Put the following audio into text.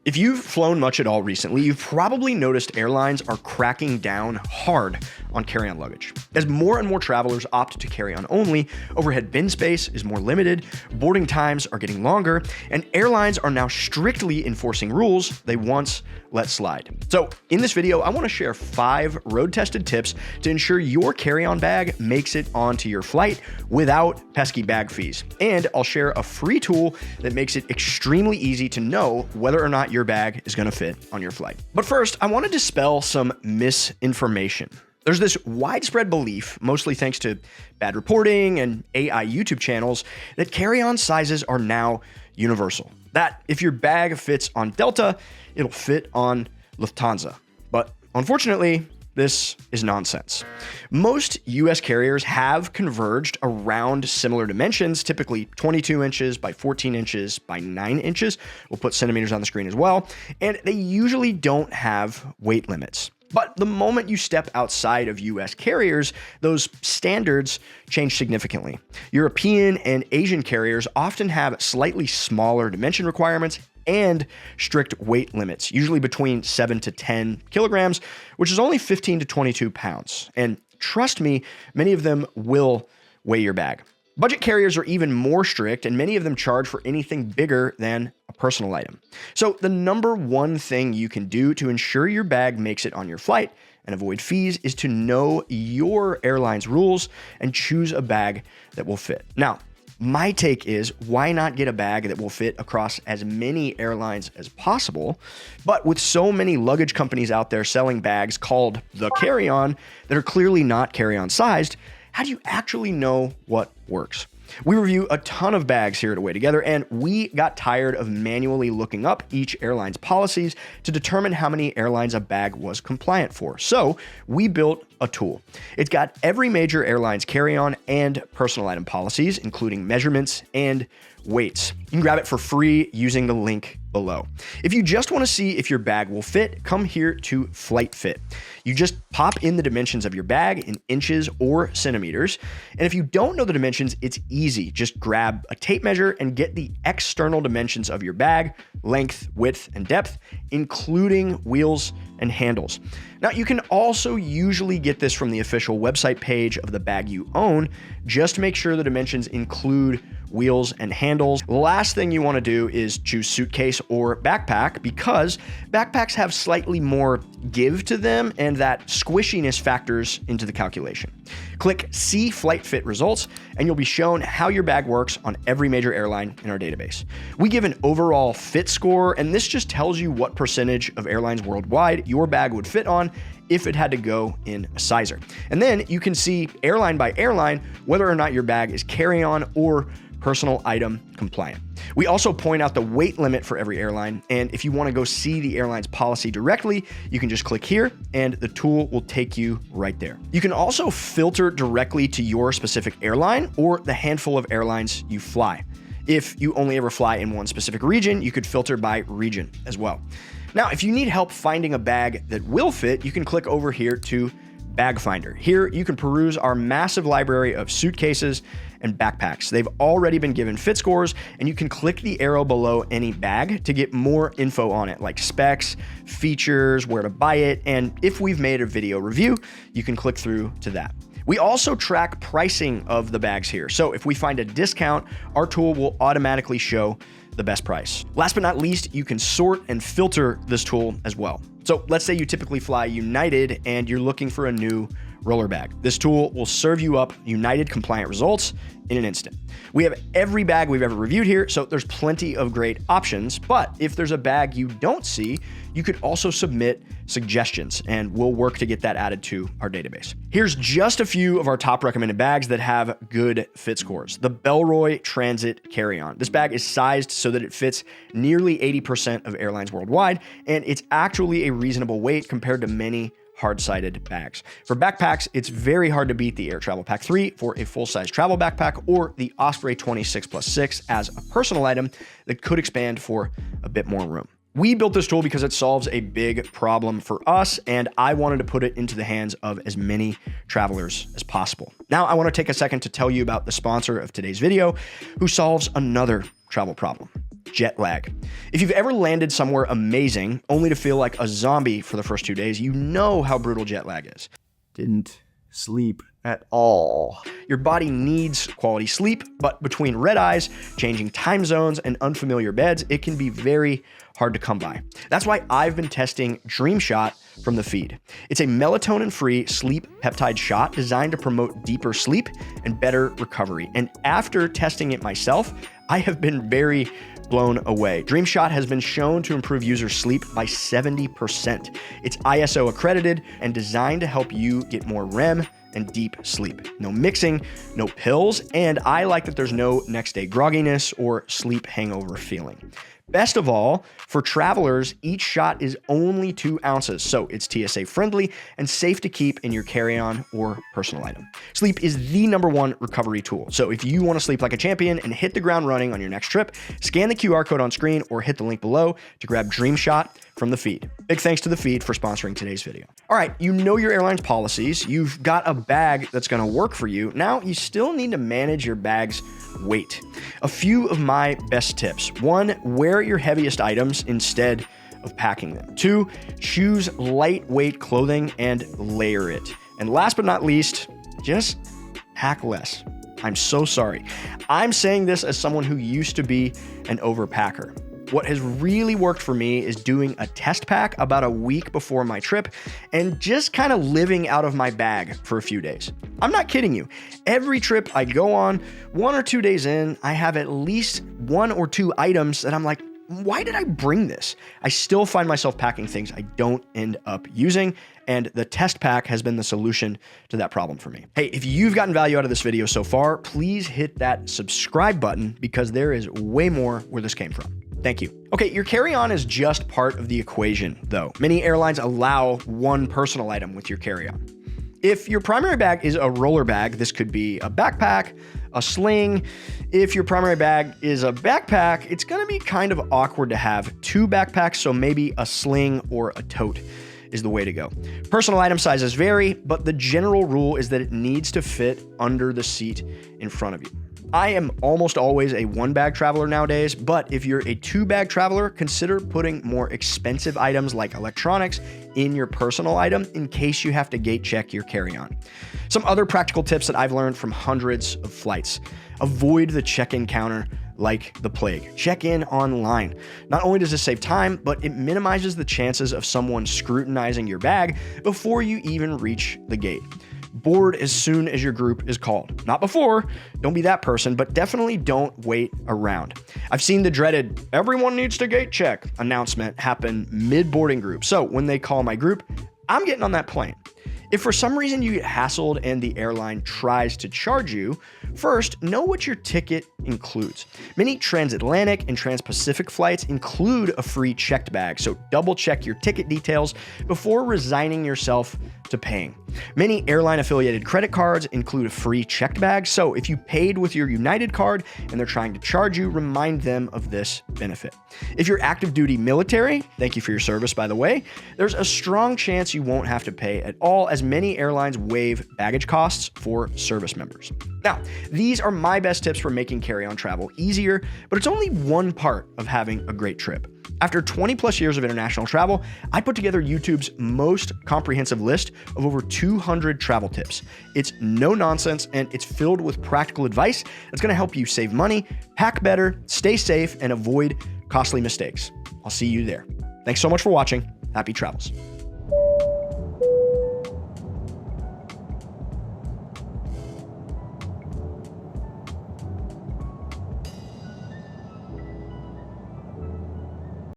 If you've flown much at all recently, you've probably noticed airlines are cracking down hard on carry-on luggage. As more and more travelers opt to carry-on only, overhead bin space is more limited, boarding times are getting longer, and airlines are now strictly enforcing rules they once let slide. So in this video, I want to share 5 road-tested tips to ensure your carry-on bag makes it onto your flight without pesky bag fees. And I'll share a free tool that makes it extremely easy to know whether or not your bag is going to fit on your flight. But first, I want to dispel some misinformation. There's this widespread belief, mostly thanks to bad reporting and AI YouTube channels, that carry-on sizes are now universal. That if your bag fits on Delta, it'll fit on Lufthansa. But unfortunately, this is nonsense. Most US carriers have converged around similar dimensions, typically 22 inches by 14 inches by 9 inches. We'll put centimeters on the screen as well. And they usually don't have weight limits. But the moment you step outside of US carriers, those standards change significantly. European and Asian carriers often have slightly smaller dimension requirements and strict weight limits, usually between 7 to 10 kilograms, which is only 15 to 22 pounds. And trust me, many of them will weigh your bag. Budget carriers are even more strict, and many of them charge for anything bigger than a personal item. So the number one thing you can do to ensure your bag makes it on your flight and avoid fees is to know your airline's rules and choose a bag that will fit. Now, my take is, why not get a bag that will fit across as many airlines as possible? But with so many luggage companies out there selling bags called the carry-on that are clearly not carry-on sized, how do you actually know what works? We review a ton of bags here at Away Together, and we got tired of manually looking up each airline's policies to determine how many airlines a bag was compliant for. So we built a tool. It's got every major airline's carry-on and personal item policies, including measurements and weights. You can grab it for free using the link below. If you just want to see if your bag will fit, come here to Flight Fit. You just pop in the dimensions of your bag in inches or centimeters. And if you don't know the dimensions, it's easy. Just grab a tape measure and get the external dimensions of your bag, length, width, and depth, including wheels and handles. Now, you can also usually get this from the official website page of the bag you own. Just make sure the dimensions include wheels and handles. The last thing you want to do is choose suitcase or backpack, because backpacks have slightly more give to them, and that squishiness factors into the calculation. Click See Flight Fit Results, and you'll be shown how your bag works on every major airline in our database. We give an overall fit score, and this just tells you what percentage of airlines worldwide your bag would fit on if it had to go in a sizer. And then you can see airline by airline whether or not your bag is carry-on or personal item compliant. We also point out the weight limit for every airline, and if you want to go see the airline's policy directly, you can just click here and the tool will take you right there. You can also filter directly to your specific airline or the handful of airlines you fly. If you only ever fly in one specific region, you could filter by region as well. Now, if you need help finding a bag that will fit, you can click over here to Bag Finder. Here, you can peruse our massive library of suitcases and backpacks. They've already been given fit scores, and you can click the arrow below any bag to get more info on it, like specs, features, where to buy it, and if we've made a video review, you can click through to that. We also track pricing of the bags here, so if we find a discount, our tool will automatically show the best price. Last but not least, you can sort and filter this tool as well. So let's say you typically fly United and you're looking for a new roller bag. This tool will serve you up United compliant results in an instant. We have every bag we've ever reviewed here, so there's plenty of great options. But if there's a bag you don't see, you could also submit suggestions and we'll work to get that added to our database. Here's just a few of our top recommended bags that have good fit scores. The Bellroy Transit Carry-On. This bag is sized so that it fits nearly 80% of airlines worldwide, and it's actually a reasonable weight compared to many hard-sided bags. For backpacks, it's very hard to beat the Air Travel Pack 3 for a full-size travel backpack, or the Osprey 26+6 as a personal item that could expand for a bit more room. We built this tool because it solves a big problem for us, and I wanted to put it into the hands of as many travelers as possible. Now, I want to take a second to tell you about the sponsor of today's video, who solves another travel problem. jet lag. If you've ever landed somewhere amazing only to feel like a zombie for the first 2 days, you know how brutal jet lag is. Didn't sleep at all. Your body needs quality sleep, but between red eyes, changing time zones, and unfamiliar beds, it can be very hard to come by. That's why I've been testing Dream Shot from the feed. It's a melatonin-free sleep peptide shot designed to promote deeper sleep and better recovery. And after testing it myself, I have been very blown away. Dream Shot has been shown to improve user sleep by 70%. It's ISO accredited and designed to help you get more REM and deep sleep. No mixing, no pills, and I like that there's no next day grogginess or sleep hangover feeling. Best of all, for travelers, each shot is only 2 ounces, so it's TSA friendly and safe to keep in your carry-on or personal item. Sleep is the #1 recovery tool, so if you want to sleep like a champion and hit the ground running on your next trip, scan the QR code on screen or hit the link below to grab Dream Shot from the feed. Big thanks to the feed for sponsoring today's video. All right, you know your airline's policies, you've got a bag that's going to work for you. Now you still need to manage your bag's weight. A few of my best tips. 1, wear your heaviest items instead of packing them. 2, choose lightweight clothing and layer it. And last but not least, just pack less. I'm so sorry. I'm saying this as someone who used to be an overpacker. What has really worked for me is doing a test pack about a week before my trip and just kind of living out of my bag for a few days. I'm not kidding you. Every trip I go on, 1 or 2 days in, I have at least 1 or 2 items that I'm like, why did I bring this? I still find myself packing things I don't end up using, and the test pack has been the solution to that problem for me. Hey, if you've gotten value out of this video so far, please hit that subscribe button because there is way more where this came from. Thank you. Okay, your carry-on is just part of the equation, though. Many airlines allow 1 personal item with your carry-on. If your primary bag is a roller bag, this could be a backpack, a sling. If your primary bag is a backpack, it's gonna be kind of awkward to have 2 backpacks, so maybe a sling or a tote is the way to go. Personal item sizes vary, but the general rule is that it needs to fit under the seat in front of you. I am almost always a 1-bag traveler nowadays, but if you're a 2-bag traveler, consider putting more expensive items like electronics in your personal item in case you have to gate check your carry-on. Some other practical tips that I've learned from hundreds of flights. Avoid the check-in counter like the plague. Check in online. Not only does this save time, but it minimizes the chances of someone scrutinizing your bag before you even reach the gate. Board as soon as your group is called. Not before, don't be that person, but definitely don't wait around. I've seen the dreaded "everyone needs to gate check" announcement happen mid-boarding group. So when they call my group, I'm getting on that plane. If for some reason you get hassled and the airline tries to charge you, first, know what your ticket includes. Many transatlantic and transpacific flights include a free checked bag, so double check your ticket details before resigning yourself to paying. Many airline-affiliated credit cards include a free checked bag, so if you paid with your United card and they're trying to charge you, remind them of this benefit. If you're active duty military, thank you for your service, by the way, there's a strong chance you won't have to pay at all, as many airlines waive baggage costs for service members. Now, these are my best tips for making carry-on travel easier, but it's only one part of having a great trip. After 20 plus years of international travel, I put together YouTube's most comprehensive list of over 200 travel tips. It's no nonsense, and it's filled with practical advice that's going to help you save money, pack better, stay safe, and avoid costly mistakes. I'll see you there. Thanks so much for watching. Happy travels.